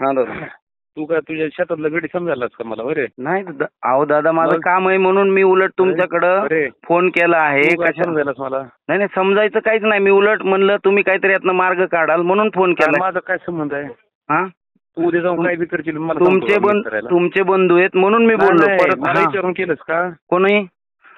हा दादा. तू काय तुझ्या शेतातलं गडी समजायलाच का मला? बरे नाही अहो दादा, माझं काम आहे म्हणून मी उलट तुमच्याकडं फोन केला आहे. कशा समजायलाच मला? नाही नाही, समजायचं काहीच नाही. मी उलट म्हणलं तुम्ही काहीतरी यातनं मार्ग काढाल म्हणून फोन केला. माझा काय संबंध आहे? हा, तू उद्या जाऊन काय बी करशील मला? तुमचे बंधू आहेत म्हणून मी बोललो. परत मला विचारून केलंस का? कोणी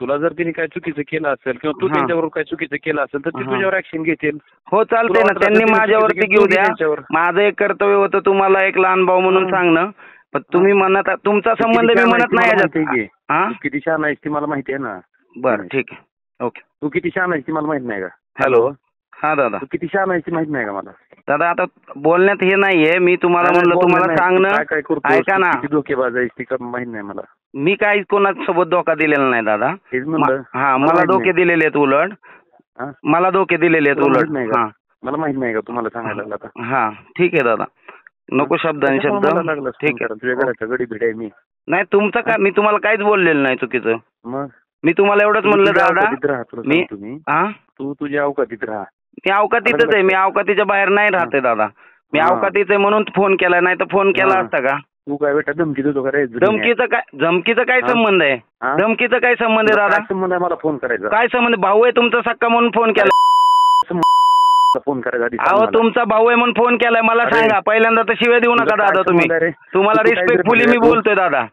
तुला जर तिने काय चुकीचं केलं असेल किंवा तू त्यांच्यावर काय चुकीचं केलं असेल तर ते तुझ्यावर ऍक्शन घेतील. हो चालतंय ना, त्यांनी माझ्यावरती घेऊ द्या. माझं एक कर्तव्य होतं तुम्हाला एक लहान भाऊ म्हणून सांगणं. पण तुम्ही म्हणत तुमचा संबंध मी म्हणत नाही याच्यात. किती छान आहेस ती मला माहिती आहे ना. बरं ठीक आहे, ओके. तू किती छान आहेस ती मला माहित नाही का? हॅलो. हा दादा. तू किती छान आहेस ती माहित नाही का मला? दादा आता बोलण्यात हे नाहीये. मी तुम्हाला म्हणलं तुम्हाला सांगणं. ऐका ना, धोकेबाज आहेस ती माहित नाही मला. मी काही कोणासोबत धोका दिलेला नाही दादा. हा, मला धोके दिलेले आहेत उलट. मला धोके दिलेले आहेत उलट. मला माहित नाही का तुम्हाला सांगायला लागला? हा ठीक आहे दादा, नको शब्दांनी शब्द. ठीक आहे, तुझ्या घराच्या गडी भिड आहे मी. नाही तुमचं काय, मी तुम्हाला काहीच बोललेलं नाही चुकीचं. मग मी तुम्हाला एवढंच म्हणलं दादा. तू तुझ्या अवकातीत राहा. मी अवकातीतच आहे. मी अवकातीच्या बाहेर नाही राहते दादा. मी अवकातीच आहे म्हणून फोन केला, नाही तर फोन केला असता का? तू काय बेटा धमकी देतो का रे? धमकीचा काय संबंध आहे? धमकीचा काय संबंध आहे दादा? संबंध आहे मला फोन करायचा? काय संबंध? भाऊ आहे तुमचा सक्का म्हणून फोन केला. फोन करायचा? अहो तुमचा भाऊ आहे म्हणून फोन केलाय. मला सांगा पहिल्यांदा तर शिव्या देऊ नका दादा. तुम्हाला रिस्पेक्टफुली मी बोलतोय दादा.